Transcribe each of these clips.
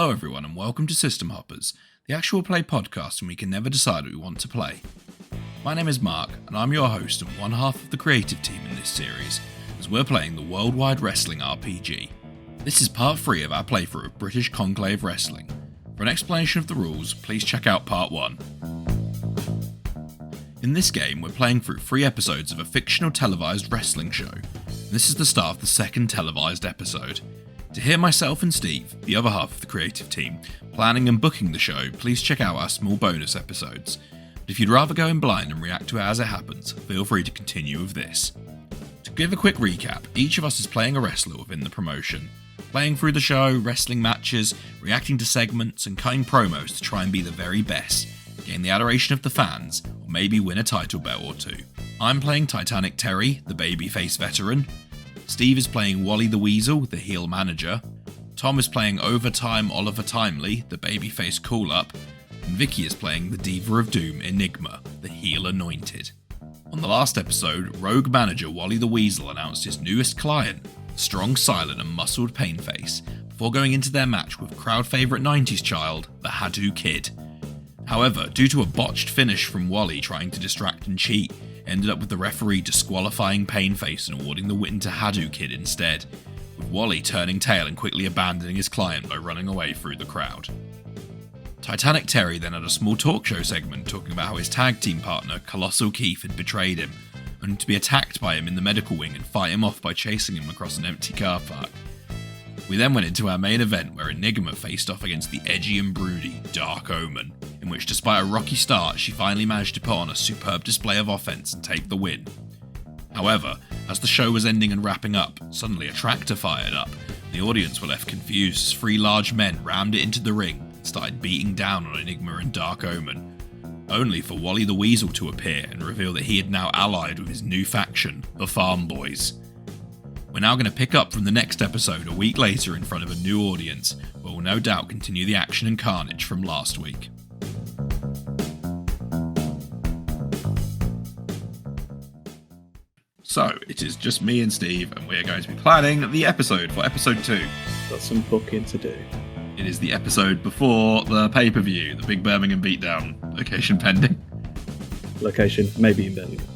Hello everyone and welcome to System Hoppers, the actual play podcast when we can never decide what we want to play. My name is Mark and I'm your host and one half of the creative team in this series, as we're playing the worldwide wrestling RPG. This is part 3 of our playthrough of British Conclave Wrestling. For an explanation of the rules, please check out part 1. In this game, we're playing through 3 episodes of a fictional televised wrestling show. This is the start of the second televised episode. To hear myself and Steve, the other half of the creative team, planning and booking the show, please check out our small bonus episodes. But if you'd rather go in blind and react to it as it happens, feel free to continue with this. To give a quick recap, each of us is playing a wrestler within the promotion, playing through the show, wrestling matches, reacting to segments and cutting promos to try and be the very best, gain the adoration of the fans, or maybe win a title belt or two. I'm playing Titanic Terry, the babyface veteran. Steve is playing Wally the Weasel, the heel manager. Tom is playing Overtime Oliver Timely, the babyface call-up. And Vicky is playing the Diva of Doom, Enigma, the heel Anointed. On the last episode, rogue manager Wally the Weasel announced his newest client, strong, silent and muscled Painface, before going into their match with crowd favourite 90s child, the Hadou Kid. However, due to a botched finish from Wally trying to distract and cheat, ended up with the referee disqualifying Painface and awarding the win to Hadou Kid instead, with Wally turning tail and quickly abandoning his client by running away through the crowd. Titanic Terry then had a small talk show segment talking about how his tag team partner Colossal Keith had betrayed him, only to be attacked by him in the medical wing and fight him off by chasing him across an empty car park. We then went into our main event where Enigma faced off against the edgy and broody Dark Omen, in which despite a rocky start she finally managed to put on a superb display of offense and take the win. However, as the show was ending and wrapping up, suddenly a tractor fired up. The audience were left confused as 3 large men rammed it into the ring and started beating down on Enigma and Dark Omen, only for Wally the Weasel to appear and reveal that he had now allied with his new faction, the Farm Boys. We're now going to pick up from the next episode a week later in front of a new audience, where we'll no doubt continue the action and carnage from last week. So, it is just me and Steve, and we're going to be planning the episode for episode 2. Got some booking to do. It is the episode before the pay-per-view, the big Birmingham beatdown, location pending. Location, maybe in Birmingham.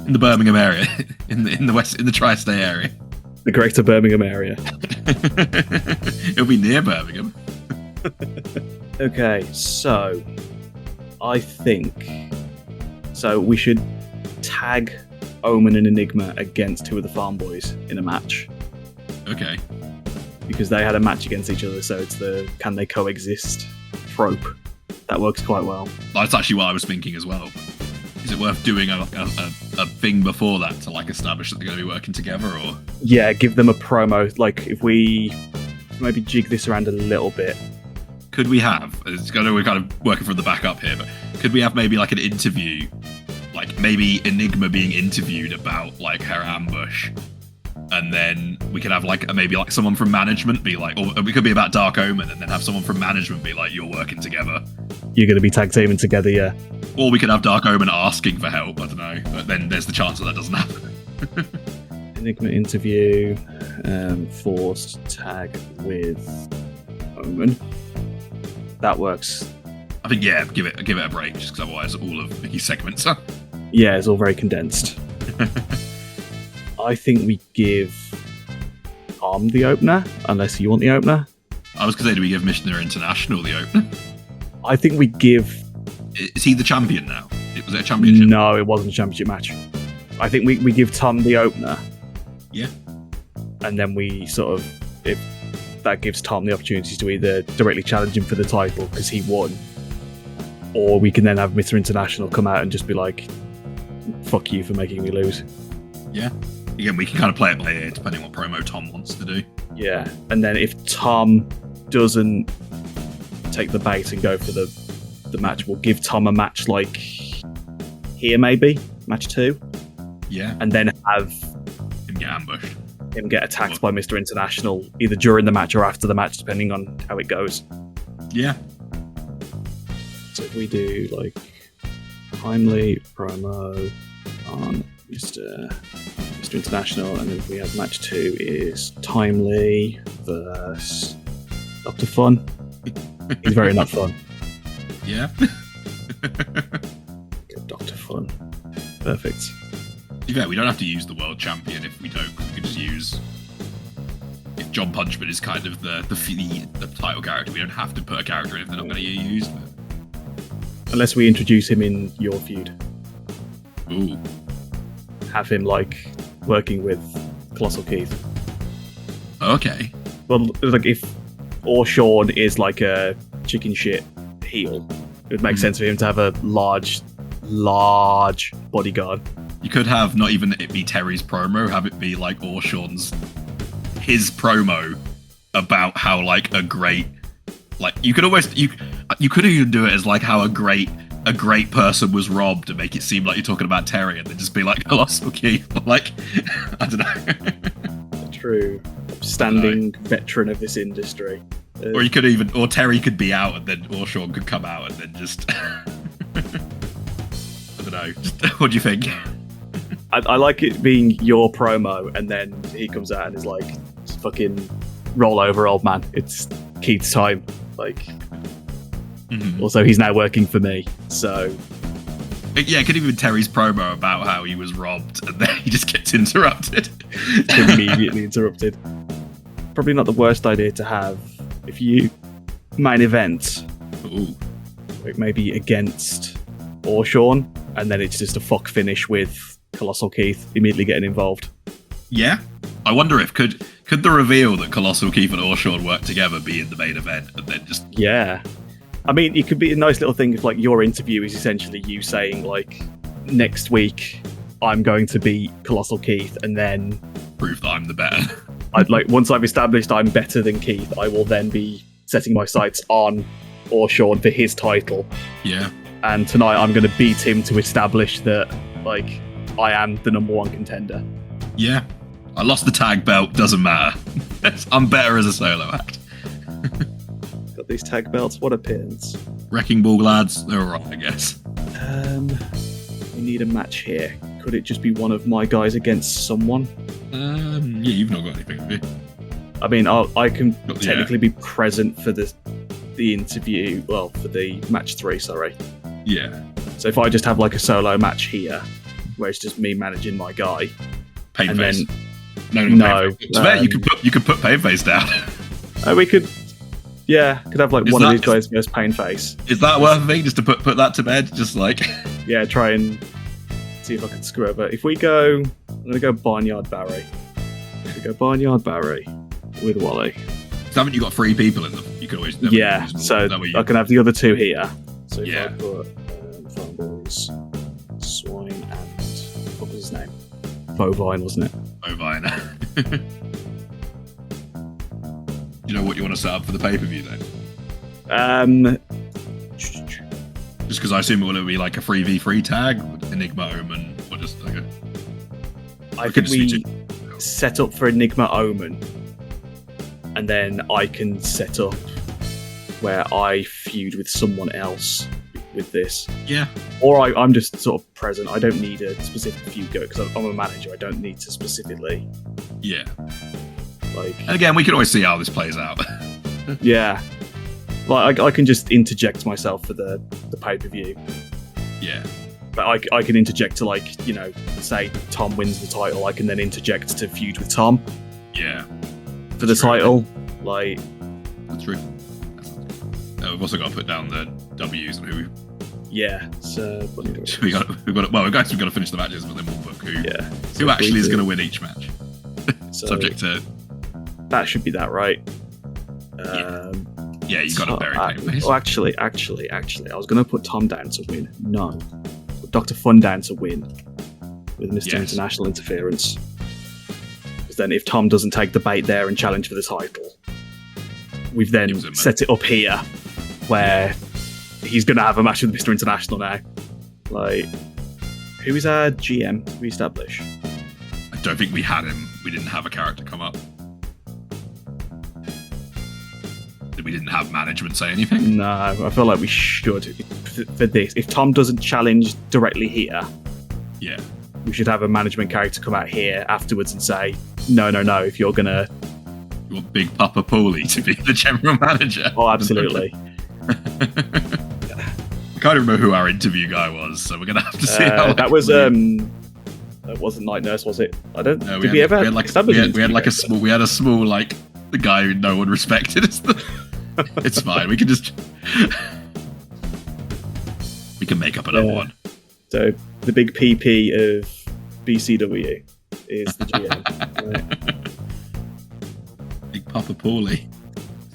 In the Birmingham area, in the tri-state area. The greater Birmingham area. It'll be near Birmingham. Okay, so I think we should tag Omen and Enigma against 2 of the Farm Boys in a match. Okay. Because they had a match against each other, so it's the can they coexist trope. That works quite well. That's actually what I was thinking as well. Is it worth doing a thing before that to establish that they're going to be working together, or? Yeah, give them a promo. If we maybe jig this around a little bit. Could we have? We're kind of working from the back up here, but could we have maybe an interview, maybe Enigma being interviewed about her ambush, and then we could have maybe someone from management be or it could be about Dark Omen, and then have someone from management be you're working together. You're going to be tag teaming together, yeah. Or we could have Dark Omen asking for help, I don't know. But then there's the chance that doesn't happen. Enigma interview, forced tag with Omen. That works. I think, yeah, give it a break, just because otherwise all of Vicky's segments are... Yeah, it's all very condensed. I think we give Tom the opener, unless you want the opener. I was going to say, do we give Missioner International the opener? I think we give... Is he the champion now? Was it a championship? No, it wasn't a championship match. I think we give Tom the opener. Yeah. And then we if that gives Tom the opportunity to either directly challenge him for the title because he won, or we can then have Mr. International come out and just be fuck you for making me lose. Yeah. Again, we can kind of play it by ear depending what promo Tom wants to do. Yeah. And then if Tom doesn't take the bait and go for the match, we'll give Tom a match here, maybe match 2. Yeah. And then have him get ambushed. Him get attacked by Mr. International either during the match or after the match, depending on how it goes. Yeah. So if we do timely promo on Mr. International, and then we have match 2 is timely versus Dr. Fun. He's very not fun. Yeah. Dr. Fun. Perfect. Yeah, we don't have to use the world champion if we don't. We could just use. If John Punchman is kind of the title character, we don't have to put a character in if they're not going to get used. Unless we introduce him in your feud. Ooh. Have him working with Colossal Keith. Okay. Well, if Sean is like a chicken shit heel, it would make sense for him to have a large bodyguard. You could have not even it be Terry's promo, have it be like Sean's his promo about how a great you could almost you could even do it as how a great person was robbed and make it seem like you're talking about Terry and then just be like Colossal Keith. I don't know. True. Standing veteran of this industry. Or you could or Terry could be out and then Sean could come out and then just I don't know. What do you think? I like it being your promo and then he comes out and is like, fucking roll over, old man. It's Keith's time. Also, he's now working for me, so... Yeah, it could even be Terry's promo about how he was robbed and then he just gets interrupted. Immediately interrupted. Probably not the worst idea to have if you main event. Ooh. Maybe against Sean, and then it's just a fuck finish with Colossal Keith immediately getting involved. Yeah. I wonder if could the reveal that Colossal Keith and Sean work together be in the main event and then just... Yeah. I mean, it could be a nice little thing if your interview is essentially you saying next week I'm going to beat Colossal Keith and then prove that I'm the better. Once I've established I'm better than Keith, I will then be setting my sights on Sean for his title. Yeah. And tonight I'm going to beat him to establish that I am the number one contender. Yeah. I lost the tag belt, doesn't matter. I'm better as a solo act. Got these tag belts, what a pittance. Wrecking Ball lads, they're alright, I guess. We need a match here. Could it just be one of my guys against someone? Yeah, you've not got anything, have you? I mean, I can technically be present for the interview, for the match 3, sorry. Yeah. So if I just have a solo match here, where it's just me managing my guy, Painface. No. You could put Painface down. We could. Yeah, could have one of these guys versus Painface. Is that worth a thing? Just to put that to bed? Just Yeah, try and see if I can screw over. If we go, I'm gonna go Barnyard Barry. Barnyard Barry with Wally. Haven't you got 3 people in them? You could always. Yeah, so I can have the other 2 here. So yeah. If I put Fumbles, Swine, and what was his name? Bovine, wasn't it? Bovine. You know what you want to set up for the pay-per-view then? Just because I assume it will be a 3v3 tag, Enigma, Omen, or just I think we set up for Enigma, Omen, and then I can set up where I feud with someone else with this. Yeah. Or I'm just sort of present. I don't need a specific feud go because I'm a manager. I don't need to specifically. Yeah. And again, we can always see how this plays out. Yeah. I can just interject myself for the pay-per-view. Yeah. But I can interject to say Tom wins the title. I can then interject to feud with Tom. Yeah. For the title. That's true. We've also got to put down the W's and who. Yeah. So we've got to finish the matches, but then we'll book who. Yeah. Who actually is going to win each match? Subject to. That should be that, right? Yeah, you got to bury Painface. Oh, actually, I was going to put Tom down to win. No. Put Dr. Fun down to win with Mr. International interference. Because then if Tom doesn't take the bait there and challenge for the title, we've then set it up here where he's going to have a match with Mr. International now. Who is our GM? Did we establish? I don't think we had him. We didn't have a character come up. We didn't have management say anything. No, I feel like we should for this. If Tom doesn't challenge directly here, we should have a management character come out here afterwards and say, no. If you're gonna You want Big Papa Paulie to be the general manager? Oh, absolutely. I can't remember who our interview guy was, so we're gonna have to see how that was. It wasn't Night Nurse, was it? I don't. No, did we ever? We had a small like the guy who no one respected. It's fine. We can just make up another one. So the big PP of BCW is the GM. Right. Big Papa Paulie.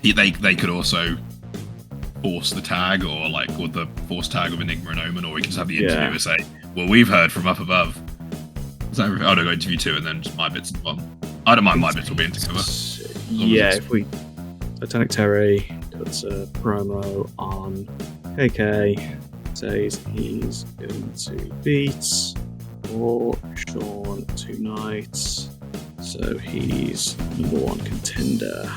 They could also force the tag or the force tag of Enigma and Omen, or we can just have the interviewer say, well, we've heard from up above. Is that everything? Oh, no, go interview 2 and then just my bits and one. I don't mind my bits will be in together. Yeah, if we Titanic Terry puts a promo on KK, says he's going to beat or Sean tonight, so he's number 1 contender.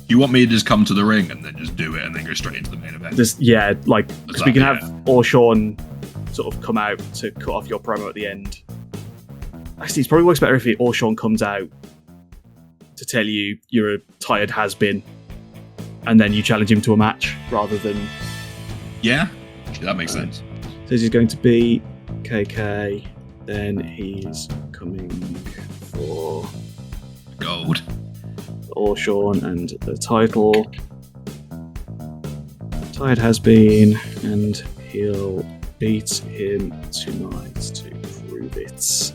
You want me to just come to the ring and then just do it and then go straight into the main event? Because we can have Sean sort of come out to cut off your promo at the end. Actually, it probably works better if Sean comes out to tell you you're a tired has-been and then you challenge him to a match rather than... Yeah, that makes sense. Says he's going to be KK, then he's coming for... Gold. Sean and the title. Tired has been, and he'll beat him tonight to prove it.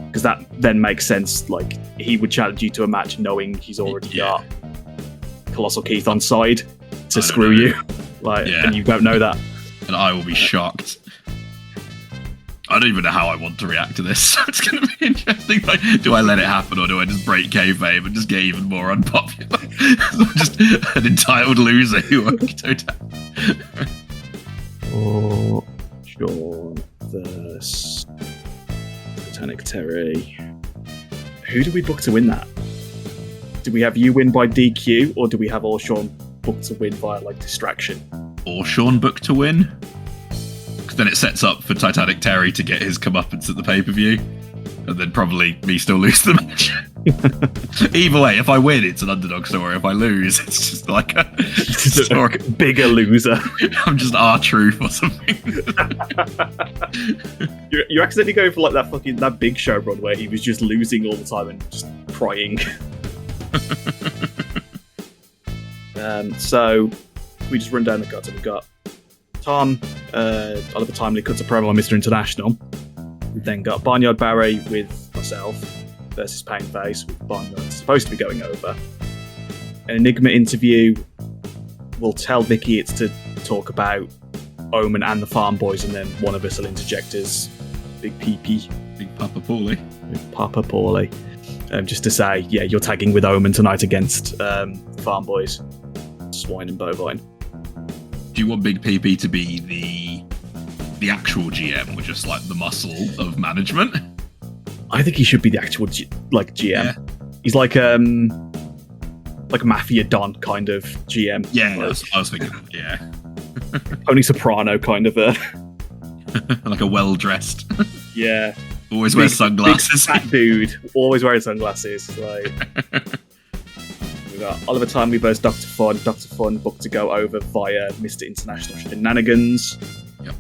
Because that then makes sense. Like, he would challenge you to a match knowing he's already got Colossal Keith on side to screw you. And you don't know that. And I will be shocked. I don't even know how I want to react to this. It's going to be interesting. Like, do I let it happen or do I just break kayfabe and just get even more unpopular? I'm just an entitled loser who won't get or Sean versus Titanic Terry. Who do we book to win that? Do we have you win by DQ or do we have Sean booked to win via distraction? Or Sean booked to win? Then it sets up for Titanic Terry to get his comeuppance at the pay-per-view, and then probably me still lose the match. Either way, if I win, it's an underdog story. If I lose, it's just like a story. Bigger loser. I'm just R-Truth or something. You're accidentally going for that Big Show run where he was just losing all the time and just crying. So we just run down the cards. We've got Tom, Oliver Timely cuts a promo on Mr. International. We've then got Barnyard Barry with myself versus Painface, with Barnyard supposed to be going over. An Enigma interview. We'll tell Vicky it's to talk about Omen and the Farm Boys, and then one of us will interject as Big PP. Big Papa Paulie. Big Papa Paulie. Just to say, yeah, you're tagging with Omen tonight against Farm Boys, Swine and Bovine. Do you want Big PP to be the actual GM, or just the muscle of management? I think he should be the actual GM. Yeah. He's like a Mafia Don kind of GM. Yeah, I was thinking. Yeah, Tony Soprano kind of a like a well-dressed. Yeah, always wears sunglasses. Big fat dude, always wearing sunglasses. We've got Oliver Timely versus Dr. Fun. Dr. Fun booked to go over via Mr. International Shenanigans. Yep.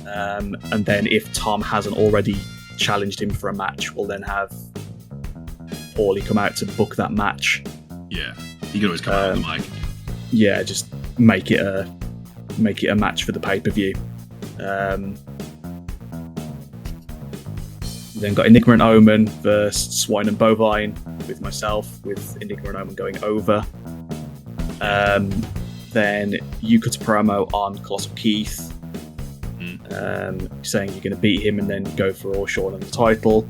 And then if Tom hasn't already challenged him for a match, we'll then have Paulie come out to book that match. Yeah, he can always come out on the mic. Yeah, just make it a match for the pay-per-view. Then got Enigma and Omen versus Swine and Bovine with myself, with Enigma and Omen going over. Then you cut a promo on Colossal Keith, saying you're going to beat him and then go for Sean and the title.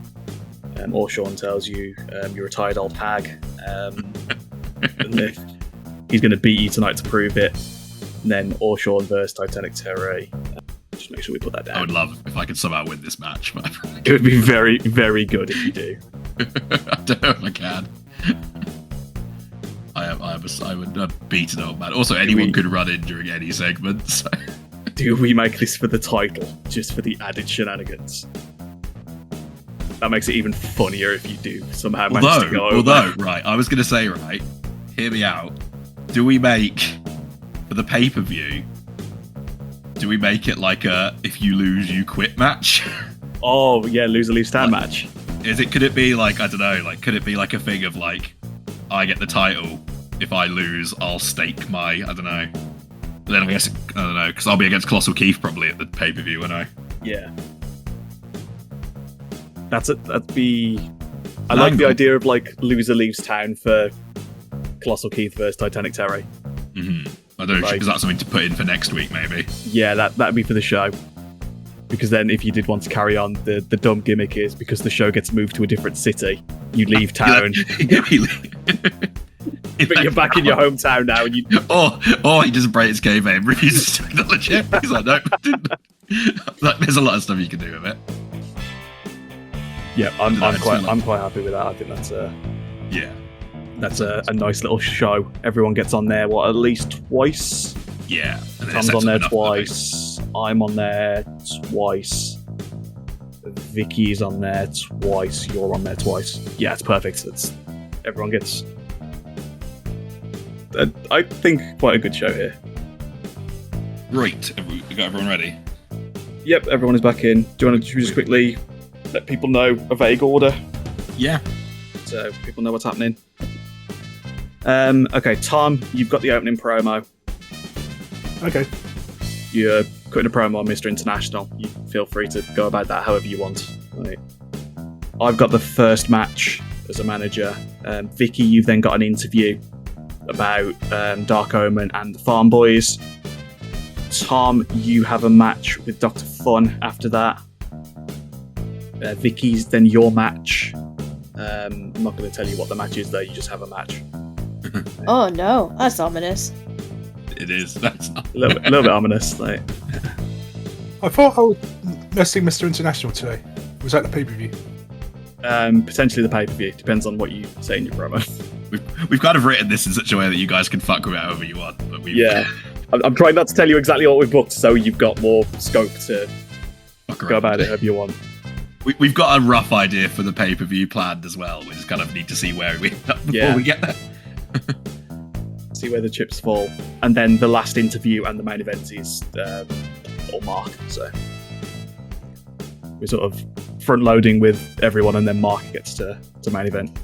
Sean tells you you're a tired old hag. And he's going to beat you tonight to prove it. And then Sean versus Titanic Terry. Just make sure we put that down. I would love if I could somehow win this match. But it would be very, very good if you do. I don't know if I can. I would beat an old man. Also, anyone could run in during any segment. So. Do we make this for the title, just for the added shenanigans? That makes it even funnier if you do somehow manage to go over. Right, I was going to say, hear me out. Do we make, for the pay-per-view, do we make it like a if you lose, you quit match? Oh, yeah, loser leaves town match. Could it be like, I don't know, like, could it be like a thing of like, I get the title, if I lose, I'll stake my, I don't know. Then I guess, I don't know, because I'll be against Colossal Keith probably at the pay-per-view, won't I? Yeah. That'd be... I like the idea of like loser leaves town for Colossal Keith versus Titanic Terry. Mm-hmm. I don't know, is that something to put in for next week, maybe? Yeah, that'd be for the show. Because then if you did want to carry on, the dumb gimmick is because the show gets moved to a different city, you leave town. But you're back in your hometown now. And you... Or he doesn't break his kayfabe, refuses to acknowledge it. He's like, no. Like, there's a lot of stuff you can do with it. Yeah, I'm quite happy with that. I think that's a nice little show. Everyone gets on there, at least twice? Yeah. Tom's on there twice. I'm on there twice. Vicky's on there twice. You're on there twice. Yeah, it's perfect. Everyone gets... I think quite a good show here. Right. We got everyone ready? Yep, everyone is back in. Do you want to just quickly let people know a vague order? Yeah. So people know what's happening. Okay, Tom, you've got the opening promo. Okay. You're cutting a promo on Mr. International. You feel free to go about that however you want. Right. I've got the first match as a manager. Vicky, you've then got an interview about Dark Omen and the Farm Boys. Tom, you have a match with Dr. Fun after that. Vicky's then your match. I'm not going to tell you what the match is though, you just have a match. Oh no, that's ominous. It is. That's not... a little bit ominous. Like. I thought I was missing Mr. International today. Was that the pay-per-view? Potentially the pay-per-view. Depends on what you say in your promo. We've kind of written this in such a way that you guys can fuck with it however you want. But yeah. I'm trying not to tell you exactly what we've booked, so you've got more scope to go about it however you want. We've got a rough idea for the pay-per-view planned as well. We just kind of need to see where we end up before we get there. See where the chips fall. And then the last interview and the main event is all Mark. So we're sort of front-loading with everyone, and then Mark gets to main event.